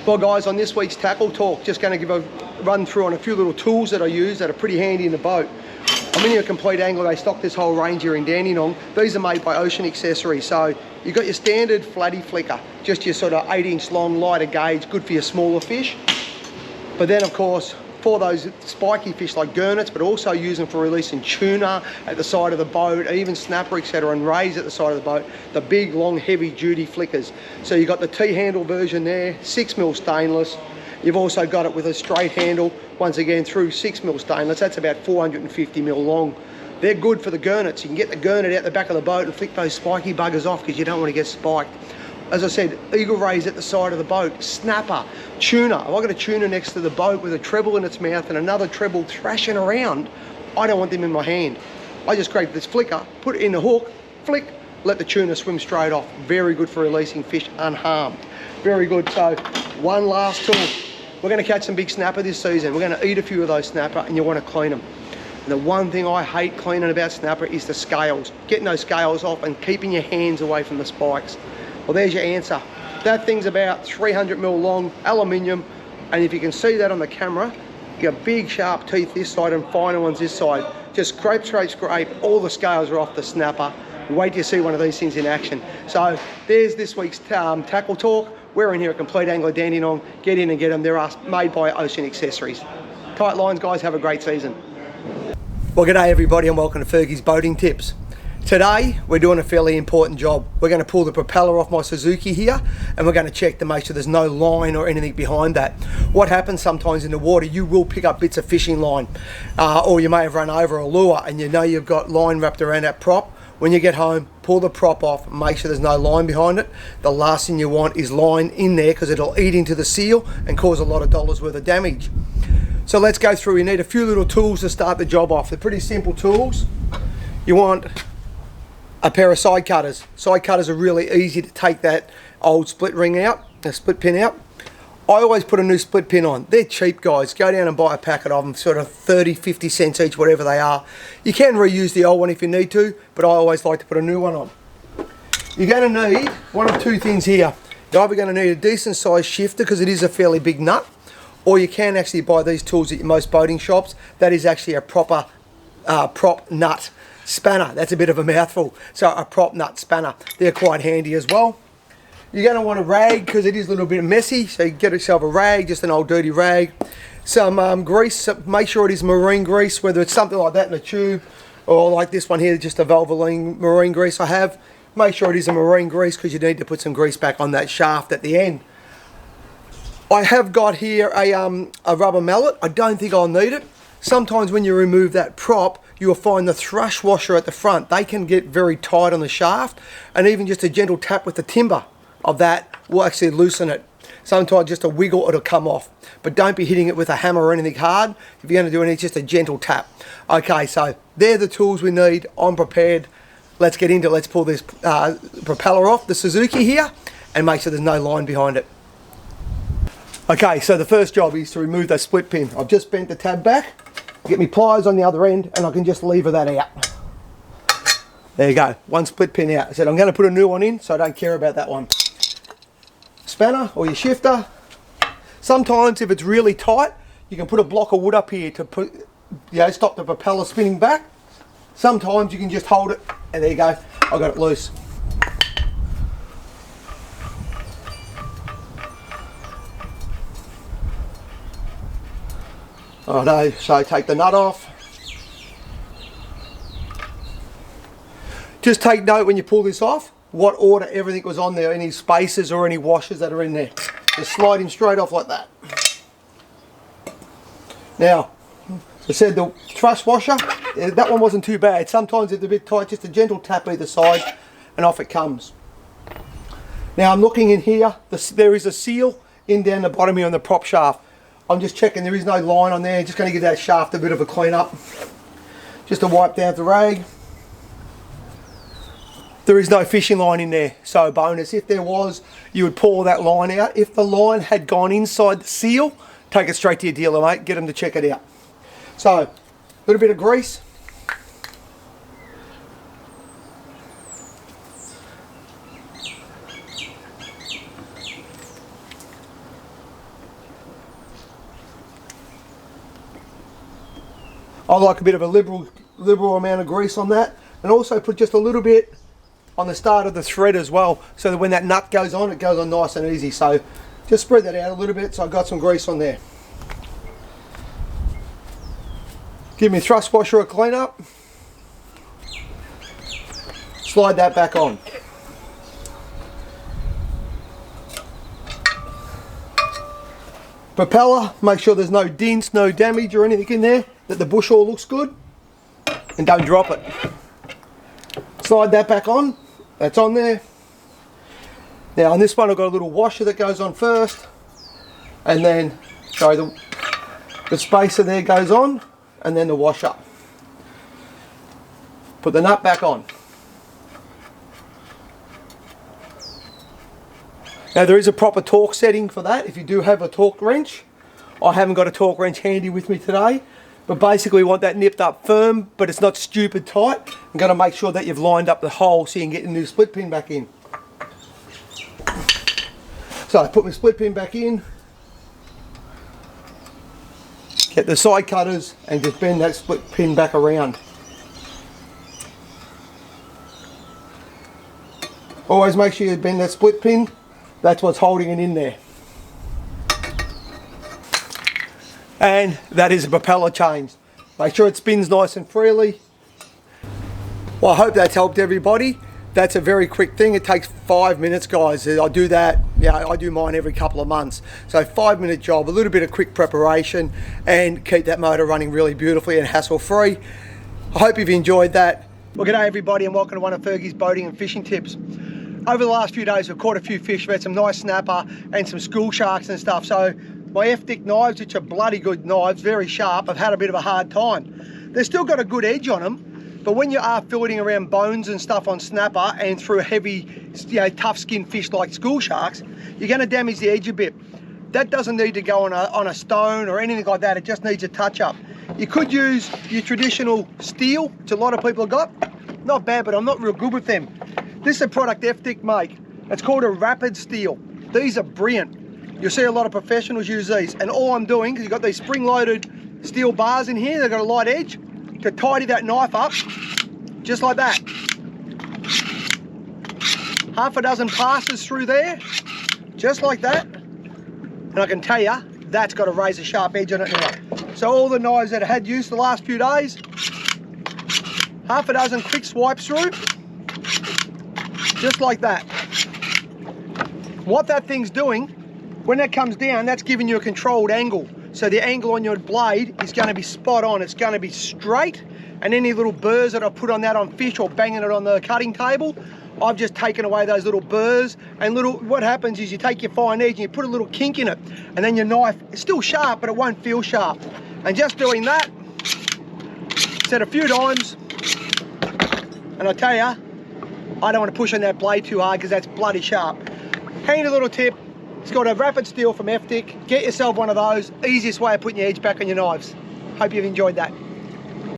Well guys, on this week's Tackle Talk, just going to give a run through on a few little tools that I use that are pretty handy in the boat. I'm in a Complete Angler. They stock this whole range here in Dandenong. These are made by Ocean Accessories. So you've got your standard flatty flicker, just your sort of 8-inch long, lighter gauge, good for your smaller fish. But then of course, for those spiky fish like gurnets, but also use them for releasing tuna at the side of the boat, even snapper, etc., and rays at the side of the boat, the big, long, heavy-duty flickers. So you've got the T-handle version there, 6mm stainless. You've also got it with a straight handle, once again through 6mm stainless. That's about 450mm long. They're good for the gurnets. You can get the gurnet out the back of the boat and flick those spiky buggers off because you don't want to get spiked. As I said, eagle rays at the side of the boat, snapper, tuna. If I've got a tuna next to the boat with a treble in its mouth and another treble thrashing around, I don't want them in my hand. I just grab this flicker, put it in the hook, flick, let the tuna swim straight off. Very good for releasing fish unharmed. Very good. So one last tool. We're going to catch some big snapper this season. We're going to eat a few of those snapper and you want to clean them. And the one thing I hate cleaning about snapper is the scales. Getting those scales off and keeping your hands away from the spikes. Well, there's your answer. That thing's about 300mm long, aluminium, and if you can see that on the camera, you got big sharp teeth this side and finer ones this side. Just scrape, all the scales are off the snapper. Wait till you see one of these things in action. So there's this week's Tackle Talk. We're in here at Complete Angler Dandenong. Get in and get them. They're made by Ocean Accessories. Tight lines, guys. Have a great season. Well, g'day everybody and welcome to Fergie's Boating Tips. Today, we're doing a fairly important job. We're going to pull the propeller off my Suzuki here and we're going to check to make sure there's no line or anything behind that. What happens sometimes in the water, you will pick up bits of fishing line or you may have run over a lure and you know you've got line wrapped around that prop. When you get home, pull the prop off, make sure there's no line behind it. The last thing you want is line in there because it'll eat into the seal and cause a lot of dollars worth of damage. So let's go through. You need a few little tools to start the job off. They're pretty simple tools. You want a pair of side cutters. Side cutters are really easy to take that old split ring out, a split pin out. I always put a new split pin on. They're cheap, guys. Go down and buy a packet of them, sort of 30, 50 cents each, whatever they are. You can reuse the old one if you need to, but I always like to put a new one on. You're going to need one of two things here. You're either going to need a decent sized shifter because it is a fairly big nut, or you can actually buy these tools at most boating shops. That is actually a proper prop nut spanner. That's a bit of a mouthful. So a prop nut spanner. They're quite handy as well. You're going to want a rag because it is a little bit messy. So you get yourself a rag, just an old dirty rag. Some grease. Make sure it is marine grease, whether it's something like that in a tube or like this one here, just a Valvoline marine grease I have. Make sure it is a marine grease because you need to put some grease back on that shaft at the end. I have got here a rubber mallet. I don't think I'll need it. Sometimes when you remove that prop, you will find the thrush washer at the front. They can get very tight on the shaft, and even just a gentle tap with the timber of that will actually loosen it. Sometimes just a wiggle, it'll come off. But don't be hitting it with a hammer or anything hard. If you're going to do anything, just a gentle tap. Okay, so they're the tools we need. I'm prepared. Let's get into it. Let's pull this propeller off the Suzuki here and make sure there's no line behind it. Okay, so the first job is to remove that split pin. I've just bent the tab back. Get me pliers on the other end and I can just lever that out. There you go, one split pin out. I said I'm going to put a new one in, so I don't care about that one. Spanner or your shifter. Sometimes if it's really tight, you can put a block of wood up here to put, stop the propeller spinning back. Sometimes you can just hold it and there you go, I got it loose. Righto, so take the nut off. Just take note when you pull this off, what order everything was on there, any spaces or any washers that are in there. Just slide him straight off like that. Now, as I said, the thrust washer, that one wasn't too bad. Sometimes it's a bit tight, just a gentle tap either side and off it comes. Now I'm looking in here, there is a seal in down the bottom here on the prop shaft. I'm just checking there is no line on there, just going to give that shaft a bit of a clean up. Just to wipe down the rag. There is no fishing line in there, so bonus. If there was, you would pull that line out. If the line had gone inside the seal, take it straight to your dealer, mate, get them to check it out. So, a little bit of grease. I like a bit of a liberal amount of grease on that, and also put just a little bit on the start of the thread as well, so that when that nut goes on, it goes on nice and easy. So just spread that out a little bit, so I've got some grease on there. Give me thrust washer a clean up. Slide that back on. Propeller, make sure there's no dents, no damage or anything in there, that the bush all looks good, and don't drop it. Slide that back on, that's on there. Now on this one I've got a little washer that goes on first, and then, sorry, the spacer there goes on, and then the washer. Put the nut back on. Now there is a proper torque setting for that if you do have a torque wrench. I haven't got a torque wrench handy with me today, but basically we want that nipped up firm, but it's not stupid tight. I'm going to make sure that you've lined up the hole so you can get the new split pin back in. So I put my split pin back in, get the side cutters and just bend that split pin back around. Always make sure you bend that split pin. That's what's holding it in there. And that is a propeller change. Make sure it spins nice and freely. Well, I hope that's helped everybody. That's a very quick thing. It takes 5 minutes, guys. I do that, I do mine every couple of months. So 5-minute job, a little bit of quick preparation, and keep that motor running really beautifully and hassle-free. I hope you've enjoyed that. Well, g'day everybody, and welcome to one of Fergie's boating and fishing tips. Over the last few days we've caught a few fish. We've had some nice snapper and some school sharks and stuff. So my Ep10 knives, which are bloody good knives, very sharp, have had a bit of a hard time. They've still got a good edge on them, but when you are filleting around bones and stuff on snapper and through heavy, tough skinned fish like school sharks, you're going to damage the edge a bit. That doesn't need to go on a stone or anything like that. It just needs a touch up. You could use your traditional steel, which a lot of people have got. Not bad, but I'm not real good with them. This is a product Ep10 make. It's called a rapid steel. These are brilliant. You'll see a lot of professionals use these. And all I'm doing, because you've got these spring-loaded steel bars in here, they've got a light edge, to tidy that knife up, just like that. Half a dozen passes through there, just like that. And I can tell you, that's got a razor sharp edge on it now. So all the knives that I had used the last few days, half a dozen quick swipes through, just like that. What that thing's doing, when that comes down, that's giving you a controlled angle. So the angle on your blade is going to be spot on. It's going to be straight, and any little burrs that I put on that on fish or banging it on the cutting table, I've just taken away those little burrs and what happens is you take your fine edge and you put a little kink in it, and then your knife is still sharp, but it won't feel sharp. And just doing that, set a few times, and I tell you, I don't want to push on that blade too hard because that's bloody sharp. Handy little tip, it's got a rapid steel from Ep10. Get yourself one of those. Easiest way of putting your edge back on your knives. Hope you've enjoyed that.